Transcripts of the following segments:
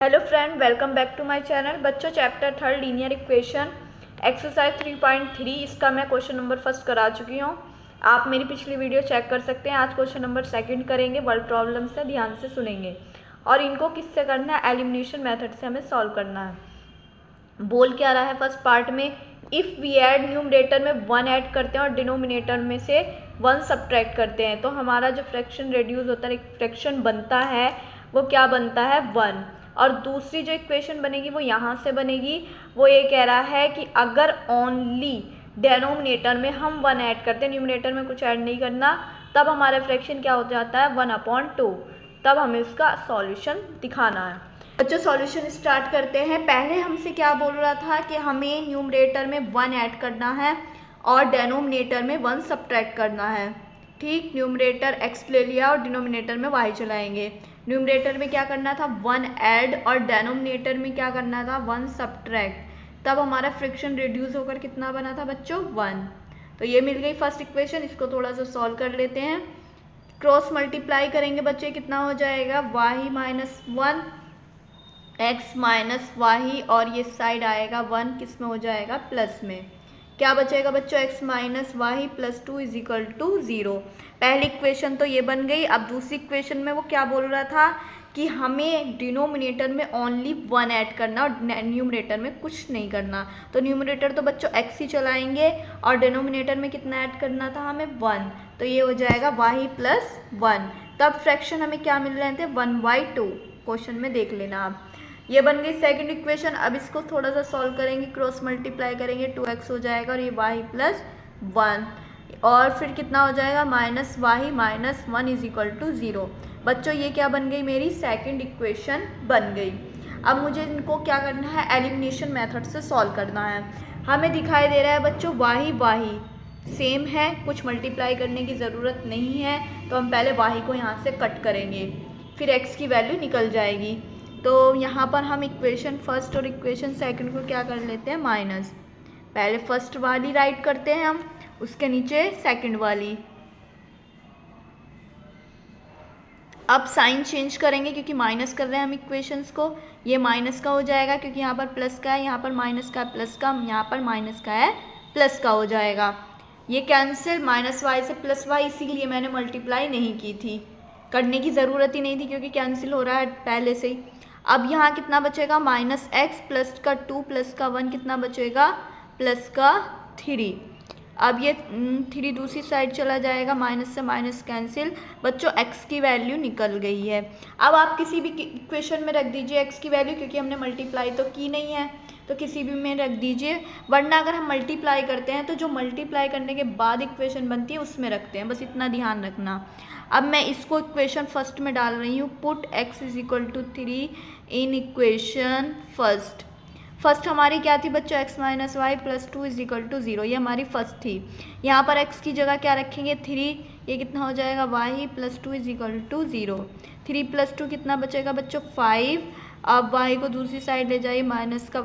Hello friend, welcome back to my channel. बच्चों, chapter 3 linear equation exercise 3.3 इसका मैं question number first करा चुकी हूँ। आप मेरी पिछली वीडियो चेक कर सकते हैं। आज क्वेश्चन नंबर सेकंड करेंगे। वर्ड प्रॉब्लम से ध्यान से सुनेंगे और इनको किससे करना है, एलिमिनेशन मेथड से हमें सॉल्व करना है। बोल क्या रहा है फर्स्ट पार्ट में, इफ़ वी ऐड न्यूमरेटर में 1 ऐड करते हैं और डिनोमिनेटर में से 1 सब्ट्रैक्ट करते हैं तो हमारा जो फ्रैक्शन रिड्यूस होता है, फ्रैक्शन बनता है वो क्या बनता है 1। और दूसरी जो इक्वेशन बनेगी वो यहाँ से बनेगी। वो ये कह रहा है कि अगर ओनली डेनोमिनेटर में हम 1 ऐड करते हैं, न्यूमरेटर में कुछ ऐड नहीं करना, तब हमारा फ्रैक्शन क्या हो जाता है 1/2। तब हमें उसका सॉल्यूशन दिखाना है। बच्चों, सॉल्यूशन स्टार्ट करते हैं। पहले हमसे क्या बोल रहा था कि हमें न्यूमरेटर में 1 ऐड करना है और डेनोमिनेटर में 1 सब्ट्रैक्ट करना है। ठीक, न्यूमरेटर x ले लिया और डिनोमिनेटर में y चलाएंगे। न्यूमरेटर में क्या करना था 1 ऐड और डेनोमिनेटर में क्या करना था 1 सब्ट्रैक्ट। तब हमारा फ्रिक्शन रिड्यूस होकर कितना बना था बच्चों 1। तो ये मिल गई फर्स्ट इक्वेशन। इसको थोड़ा सा सॉल्व कर लेते हैं। क्रॉस मल्टीप्लाई करेंगे बच्चे, कितना हो जाएगा y minus 1 x minus y, और ये साइड आएगा 1 किस में हो जाएगा प्लस में। क्या बचेगा बच्चों x minus y plus 2 is equal to 0। पहली इक्वेशन तो ये बन गई। अब दूसरी इक्वेशन में वो क्या बोल रहा था कि हमें डिनोमिनेटर में ओनली 1 ऐड करना और न्यूमरेटर में कुछ नहीं करना। तो न्यूमरेटर तो बच्चों x ही चलाएंगे और डिनोमिनेटर में कितना ऐड करना था हमें 1। तो ये हो जाएगा y प्लस 1। तब फ्रैक्शन हमें क्या मिल रहे थे 1/2। क्वेश्चन में देख लेना आप। ये बन गई सेकंड इक्वेशन। अब इसको थोड़ा सा सॉल्व करेंगे, क्रॉस मल्टीप्लाई करेंगे, 2x हो जाएगा और ये y प्लस 1, और फिर कितना हो जाएगा minus y minus 1 is equal to 0। बच्चों, ये क्या बन गई मेरी सेकंड इक्वेशन बन गई। अब मुझे इनको क्या करना है, एलिमिनेशन मेथड से सॉल्व करना है। हमें दिखाई दे रहा है बच्चों वाही सेम है, कुछ मल्टीप्लाई करने की ज़रूरत नहीं है। तो हम पहले वाही को यहाँ से कट करेंगे, फिर x की वैल्यू निकल जाएगी। तो यहाँ पर हम इक्वेशन फर्स्ट और इक्वेशन सेकंड को क्या कर लेते हैं माइनस। पहले फर्स्ट वाली राइट करते हैं हम, उसके नीचे सेकंड वाली। अब साइन चेंज करेंगे क्योंकि माइनस कर रहे हैं हम इक्वेशंस को। ये माइनस का हो जाएगा क्योंकि यहाँ पर प्लस का है, यहाँ पर माइनस का है प्लस का, यहाँ पर माइनस का है प्लस का हो जाएगा। ये कैंसिल, माइनस वाई से प्लस वाई, इसीलिए मैंने मल्टीप्लाई नहीं की थी, करने की ज़रूरत ही नहीं थी क्योंकि कैंसिल हो रहा है पहले से ही। अब यहाँ कितना बचेगा माइनस एक्स प्लस का 2 प्लस का 1 कितना बचेगा प्लस का 3। अब ये 3 दूसरी साइड चला जाएगा, माइनस से माइनस कैंसिल। बच्चों, x की वैल्यू निकल गई है। अब आप किसी भी इक्वेशन में रख दीजिए x की वैल्यू, क्योंकि हमने मल्टीप्लाई तो की नहीं है तो किसी भी में रख दीजिए। वरना अगर हम मल्टीप्लाई करते हैं तो जो मल्टीप्लाई करने के बाद इक्वेशन बनती है उसमें रखते हैं, बस इतना ध्यान रखना। अब मैं इसको इक्वेशन फर्स्ट में डाल रही हूँ, put x is equal to 3 in equation first. First हमारी क्या थी बच्चों, x minus y plus 2 is equal to 0, ये हमारी फर्स्ट थी। यहाँ पर x की जगह क्या रखेंगे 3, ये कितना हो जाएगा y plus 2 is equal to 0। 3 plus 2 कितना बचेगा बच्चों 5। अब y को दूसरी साइड ले जाइए, माइनस का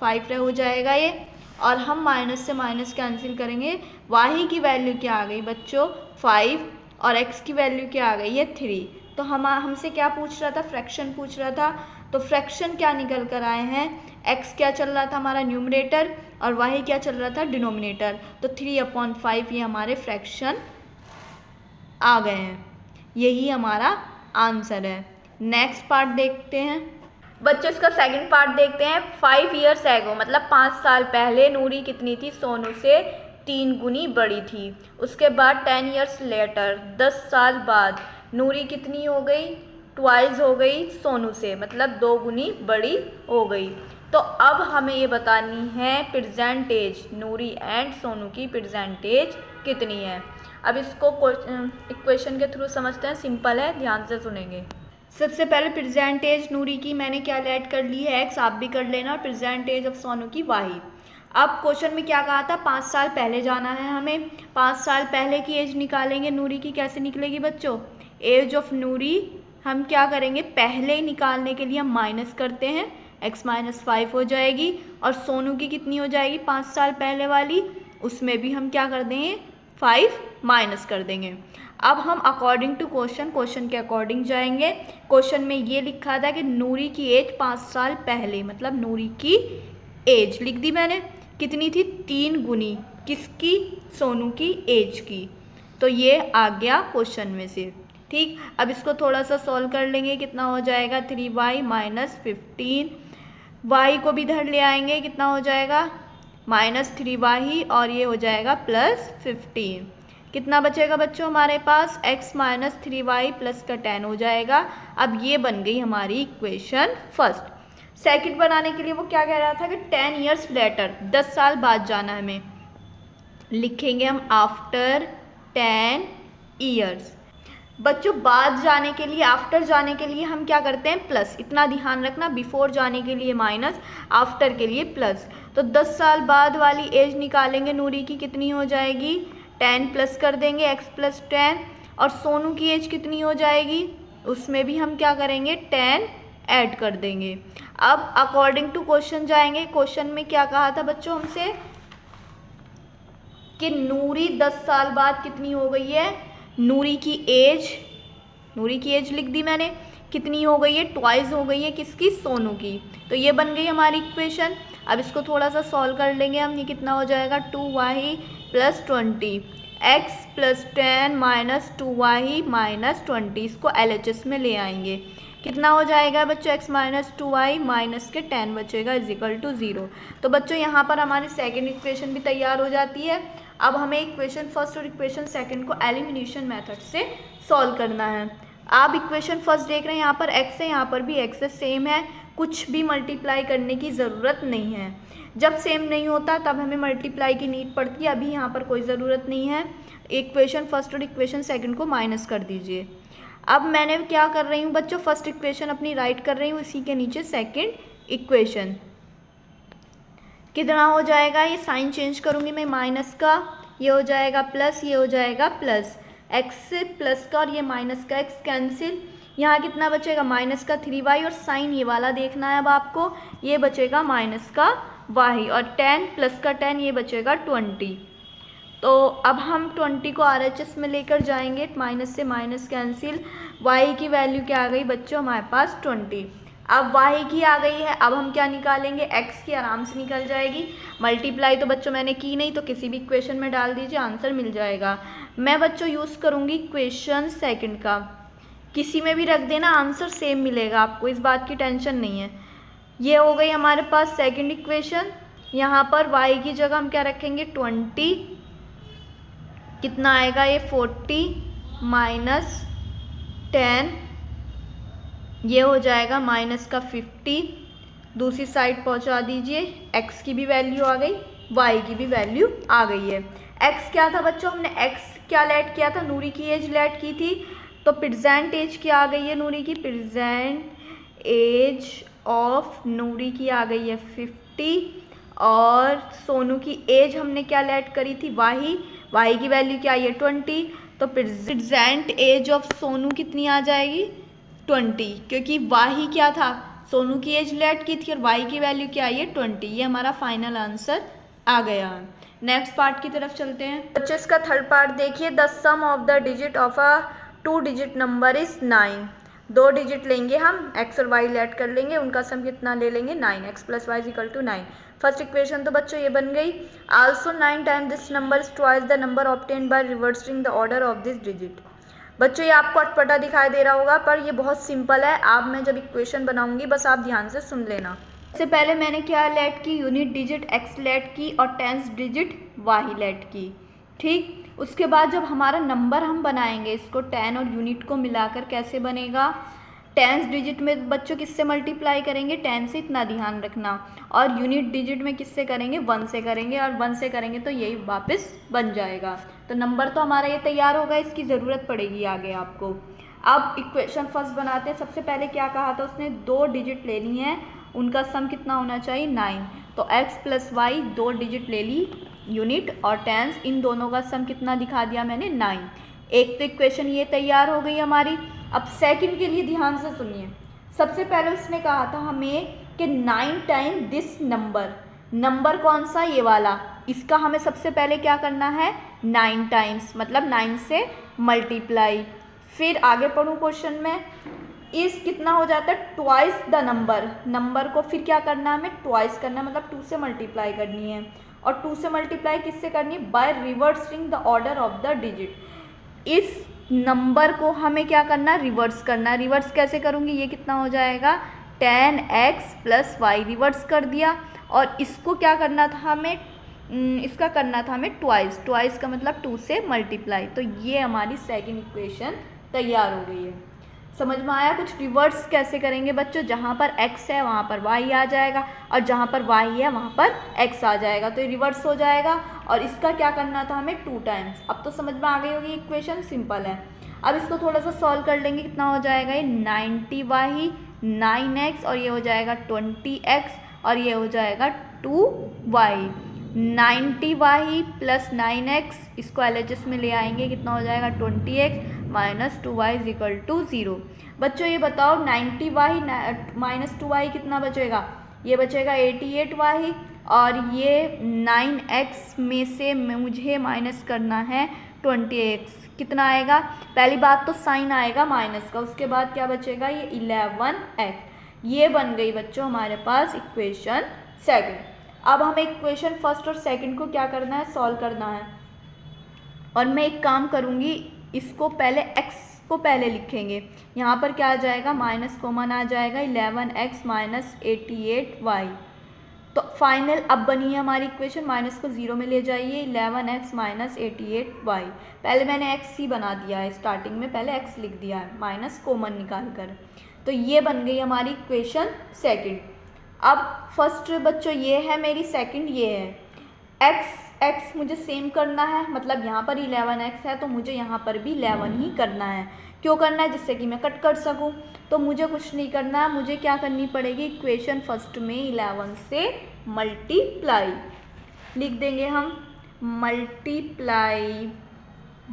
5 हो जाएगा ये, और हम माइनस से माइनस कैंसिल करेंगे। y की वैल्यू क्या आ गई बच्चों 5 और x की वैल्यू क्या आ गई है 3। तो हमसे क्या पूछ रहा था, फ्रैक्शन पूछ रहा था। तो फ्रैक्शन क्या निकल कर आए हैं, x क्या चल रहा था हमारा न्यूमरेटर और y क्या चल रहा था डिनोमिनेटर। तो 3/5 ये हमारे फ्रैक्शन आ गए हैं। यही हमारा आंसर है। नेक्स्ट पार्ट देखते हैं बच्चों, इसका सेकंड पार्ट देखते हैं। 5 ईयर्स एगो, मतलब 5 साल पहले नूरी कितनी थी सोनू से 3 गुनी बड़ी थी। उसके बाद 10 ईयर्स लेटर, 10 साल बाद नूरी कितनी हो गई, ट्वाइस हो गई सोनू से, मतलब 2 गुनी बड़ी हो गई। तो अब हमें ये बतानी है present age, Noori and Sonu की प्रेजेंट एज कितनी है। अब इसको इक्वेशन के थ्रू समझते हैं, सिंपल है, ध्यान से सुनेंगे। सबसे पहले प्रेजेंट एज नूरी की मैंने क्या ऐड कर ली है x, आप भी कर लेना, और प्रेजेंट एज ऑफ सोनू की y। अब क्वेश्चन में क्या कहा था 5 साल पहले जाना है हमें। 5 साल पहले की एज निकालेंगे नूरी की, कैसे निकलेगी बच्चों, एज ऑफ नूरी हम क्या करेंगे पहले निकालने के लिए हम माइनस करते हैं, x माइनस 5 हो जाएगी। और सोनू की कितनी हो जाएगी 5 साल पहले वाली, उसमें भी हम क्या कर देंगे 5 माइनस कर देंगे। अब हम अकॉर्डिंग टू क्वेश्चन के अकॉर्डिंग जाएंगे। क्वेश्चन में ये लिखा था कि नूरी की एज 5 साल पहले, मतलब नूरी की एज लिख दी मैंने, कितनी थी 3 गुनी किसकी, सोनू की एज की। तो ये आ गया क्वेश्चन में से। ठीक, अब इसको थोड़ा सा सॉल्व कर लेंगे। कितना हो जाएगा 3y माइनस 15, y को भी इधर ले आएंगे, कितना हो जाएगा -3y और ये हो जाएगा +15। कितना बचेगा बच्चों हमारे पास, x माइनस 3y प्लस का 10 हो जाएगा। अब ये बन गई हमारी इक्वेशन फर्स्ट। सेकंड बनाने के लिए वो क्या कह रहा था कि 10 ईयर्स लेटर, 10 साल बाद जाना है हमें, लिखेंगे हम आफ्टर 10 ईयर्स। बच्चों बाद जाने के लिए, आफ्टर जाने के लिए हम क्या करते हैं प्लस, इतना ध्यान रखना, बिफोर जाने के लिए माइनस, आफ्टर के लिए प्लस। तो 10 साल बाद वाली एज निकालेंगे नूरी की, कितनी हो जाएगी 10 प्लस कर देंगे x प्लस 10, और सोनू की एज कितनी हो जाएगी, उसमें भी हम क्या करेंगे 10 ऐड कर देंगे। अब अकॉर्डिंग टू क्वेश्चन जाएंगे। क्वेश्चन में क्या कहा था बच्चों हमसे कि नूरी 10 साल बाद कितनी हो गई है, नूरी की एज लिख दी मैंने, कितनी हो गई है, ट्वाइस हो गई है किसकी, सोनू की। तो ये बन गई हमारी इक्वेशन। अब इसको थोड़ा सा सॉल्व कर लेंगे हम। ये कितना हो जाएगा 2y plus 20, x plus 10 minus 2y minus 20, इसको LHS में ले आएंगे। कितना हो जाएगा बच्चों x माइनस 2y माइनस के 10 बचेगा इजिकल टू 0। तो बच्चों यहाँ पर हमारी सेकेंड इक्वेशन भी तैयार हो जाती है। अब हमें इक्वेशन फर्स्ट और इक्वेशन सेकंड को एलिमिनेशन मेथड से सॉल्व करना है। आप इक्वेशन फर्स्ट देख रहे हैं, यहाँ पर x है, यहाँ पर भी x है, सेम है, कुछ भी मल्टीप्लाई करने की ज़रूरत नहीं है। जब सेम नहीं होता तब हमें मल्टीप्लाई की नीड पड़ती है, अभी यहाँ पर कोई ज़रूरत नहीं है। इक्वेशन फर्स्ट और इक्वेशन सेकंड को माइनस कर दीजिए। अब मैंने क्या कर रही हूँ बच्चों, फर्स्ट इक्वेशन अपनी राइट कर रही हूँ, इसी के नीचे सेकंड इक्वेशन। कितना हो जाएगा, ये साइन चेंज करूँगी मैं माइनस का, ये हो जाएगा प्लस, ये हो जाएगा प्लस, एक्स प्लस का और ये माइनस का एक्स कैंसिल। यहाँ कितना बचेगा माइनस का 3y, और साइन ये वाला देखना है अब आपको, ये बचेगा माइनस का y, और 10 प्लस का 10 ये बचेगा 20। तो अब हम 20 को RHS में लेकर जाएंगे, माइनस से माइनस कैंसिल, y की वैल्यू क्या आ गई बच्चों हमारे पास 20। अब y की आ गई है, अब हम क्या निकालेंगे, x की आराम से निकल जाएगी। मल्टीप्लाई तो बच्चों मैंने की नहीं, तो किसी भी इक्वेशन में डाल दीजिए, आंसर मिल जाएगा। मैं बच्चों यूज़ करूँगी इक्वेशन सेकंड का, किसी में भी रख देना आंसर सेम मिलेगा आपको, इस बात की टेंशन नहीं है। ये हो गई हमारे पास सेकंड इक्वेशन। यहाँ पर y की जगह हम क्या रखेंगे 20, कितना आएगा ये 40 माइनस 10, ये हो जाएगा माइनस का 50, दूसरी साइड पहुंचा दीजिए, x की भी वैल्यू आ गई, y की भी वैल्यू आ गई है। x क्या था बच्चों, हमने x क्या लेट किया था, नूरी की एज लेट की थी, तो प्रेजेंट एज क्या आ गई है नूरी की, प्रेजेंट एज ऑफ नूरी की आ गई है 50, और सोनू की एज हमने क्या लेट करी थी y की वैल्यू क्या आई है 20, तो प्रेजेंट एज ऑफ सोनू कितनी आ जाएगी 20, क्योंकि y क्या था, सोनू की एज लेट की थी और y की वैल्यू क्या आई है 20। ये हमारा फाइनल आंसर आ गया। नेक्स्ट पार्ट की तरफ चलते हैं बच्चों। इसका थर्ड पार्ट देखिए, the sum of the digit of a 2 digit number is 9। 2 digit लेंगे हम, x और y लेट कर लेंगे, उनका सम कितना ले लेंगे 9, x plus y equal to 9। First equation तो बच्चों ये बन गई। Also 9 time this number is twice the number obtained by reversing the order of this digit. बच्चों ये आपको अटपटा दिखाई दे रहा होगा, पर ये बहुत सिंपल है। आप मैं जब इक्वेशन बनाऊंगी बस आप ध्यान से सुन लेना। इससे पहले मैंने क्या लेट की, यूनिट डिजिट x लेट की और टेंस डिजिट y लेट की। ठीक, उसके बाद जब हमारा नंबर हम बनाएंगे, इसको 10 और यूनिट को मिलाकर कैसे बनेगा, टेंस डिजिट में बच्चों किससे मल्टीप्लाई करेंगे 10 से, इतना ध्यान रखना, और यूनिट डिजिट में किससे करेंगे 1 से करेंगे, और 1 से करेंगे तो यही वापस बन जाएगा। तो नंबर तो हमारा ये तैयार होगा, इसकी ज़रूरत पड़ेगी आगे आपको। अब इक्वेशन फर्स्ट बनाते हैं। सबसे पहले क्या कहा था उसने, 2 डिजिट लेनी है, उनका सम कितना होना चाहिए 9। तो x प्लस वाई 2 डिजिट ले ली, यूनिट और टेंस, इन दोनों का सम कितना दिखा दिया मैंने 9। एक तो इक्वेशन ये तैयार हो गई हमारी। अब सेकंड के लिए ध्यान से सुनिए। सबसे पहले उसने कहा था हमें कि 9 टाइम दिस नंबर, नंबर कौन सा ये वाला, इसका हमें सबसे पहले क्या करना है 9 टाइम्स, मतलब 9 से मल्टीप्लाई। फिर आगे पढ़ूँ क्वेश्चन में, इस कितना हो जाता है ट्वाइस द नंबर को फिर क्या करना है, हमें ट्वाइस करना है, मतलब 2 से मल्टीप्लाई करनी है। और 2 से मल्टीप्लाई किससे करनी है, bye reversing the order of the digit. इस नंबर को हमें क्या करना है, रिवर्स करना है। रिवर्स कैसे करूँगी, ये कितना हो जाएगा 10x + y, रिवर्स कर दिया। और इसको क्या करना था हमें, इसका करना था हमें ट्वाइस का मतलब 2 से मल्टीप्लाई। तो ये हमारी सेकंड इक्वेशन तैयार हो गई है। समझ में आया कुछ। रिवर्स कैसे करेंगे बच्चों, जहाँ पर x है वहाँ पर y आ जाएगा, और जहाँ पर y है वहाँ पर x आ जाएगा, तो ये रिवर्स हो जाएगा। और इसका क्या करना था हमें 2 टाइम्स। अब तो समझ में आ गई होगी, इक्वेशन सिंपल है। अब इसको थोड़ा सा सॉल्व कर लेंगे, कितना हो जाएगा ये 90y 9x, और ये हो जाएगा 20x, और ये हो जाएगा 2y। 90y + 9x, इसको LHS में ले आएंगे, कितना हो जाएगा 20x - 2y = 0। बच्चों ये बताओ 90y - 2y कितना बचेगा, ये बचेगा 88y, और ये 9x में से मुझे माइनस करना है 20x, कितना आएगा, पहली बात तो साइन आएगा माइनस का, उसके बाद क्या बचेगा ये 11x। ये बन गई बच्चों हमारे पास इक्वेशन सेकंड। अब हमें इक्वेशन फर्स्ट और सेकंड को क्या करना है, सॉल्व करना है। और मैं एक काम करूँगी, इसको पहले x को पहले लिखेंगे, यहाँ पर क्या आ जाएगा माइनस कॉमन आ जाएगा 11x - 88y। तो फाइनल अब बनी है हमारी इक्वेशन, माइनस को 0 में ले जाइए, 11x - 88y। पहले मैंने x ही बना दिया है, स्टार्टिंग में पहले x लिख दिया है माइनस कॉमन निकाल कर। तो ये बन गई हमारी इक्वेशन सेकंड। अब फर्स्ट बच्चों ये है मेरी, सेकंड ये है। x मुझे सेम करना है, मतलब यहाँ पर 11x है तो मुझे यहाँ पर भी 11 ही करना है। क्यों करना है, जिससे कि मैं कट कर सकूँ। तो मुझे कुछ नहीं करना है, मुझे क्या करनी पड़ेगी, इक्वेशन फर्स्ट में 11 से मल्टीप्लाई लिख देंगे हम, multiply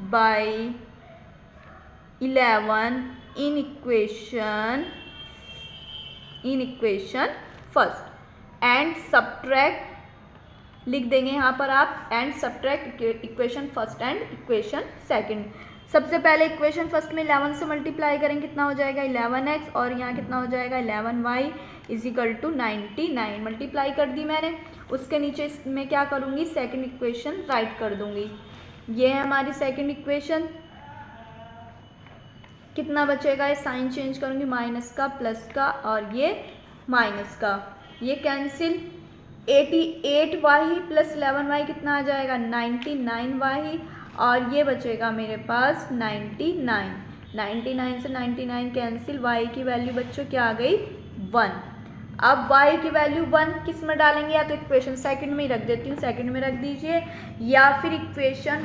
by 11 in equation first, and subtract लिख देंगे यहाँ पर आप, and subtract equation first and equation second. सबसे पहले इक्वेशन फर्स्ट में 11 से मल्टीप्लाई करेंगे, कितना हो जाएगा 11x, और यहाँ कितना हो जाएगा 11y = 99। मल्टीप्लाई कर दी मैंने, उसके नीचे इसमें क्या करूँगी, सेकंड इक्वेशन राइट कर दूँगी। ये है हमारी सेकंड इक्वेशन। कितना बचेगा, ये साइन चेंज करूँगी, माइनस का प्लस का, और ये माइनस का, ये कैंसिल। 88y + 11y कितना आ जाएगा 99y, और ये बचेगा मेरे पास 99। 99 से 99 कैंसिल, y की वैल्यू बच्चों क्या आ गई 1। अब y की वैल्यू 1 किस में डालेंगे, या तो इक्वेशन सेकंड में ही रख देती हूँ, सेकंड में रख दीजिए, या फिर इक्वेशन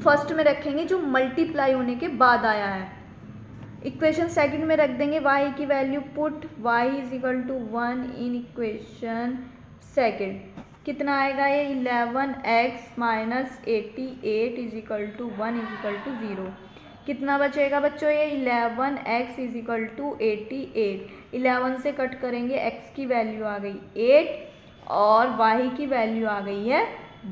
फर्स्ट में रखेंगे जो मल्टीप्लाई होने के बाद आया है। इक्वेशन सेकंड में रख देंगे, y की value put y = 1 in equation second. कितना आएगा ये 11x - 88 = 1 = 0। कितना बचेगा बच्चों, ये 11x = 88। 11 से कट करेंगे, x की वैल्यू आ गई 8 और y की वैल्यू आ गई है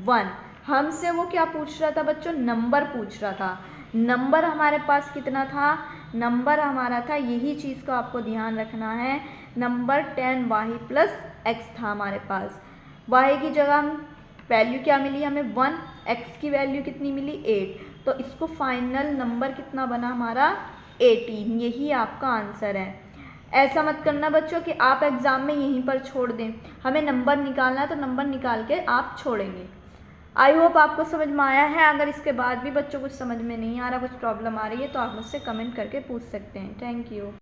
1। हमसे वो क्या पूछ रहा था बच्चों, नंबर पूछ रहा था। नंबर हमारे पास कितना था, नंबर हमारा था, यही चीज़ को आपको ध्यान रखना है, नंबर 10y + x था हमारे पास। y की जगह वैल्यू क्या मिली हमें 1, x की वैल्यू कितनी मिली 8, तो इसको फाइनल नंबर कितना बना हमारा 18। यही आपका आंसर है। ऐसा मत करना बच्चों कि आप एग्ज़ाम में यहीं पर छोड़ दें, हमें नंबर निकालना है तो नंबर निकाल के आप छोड़ेंगे। आई होप आपको समझ में आया है। अगर इसके बाद भी बच्चों कुछ समझ में नहीं आ रहा, कुछ प्रॉब्लम आ रही है, तो आप मुझसे कमेंट करके पूछ सकते हैं। Thank you.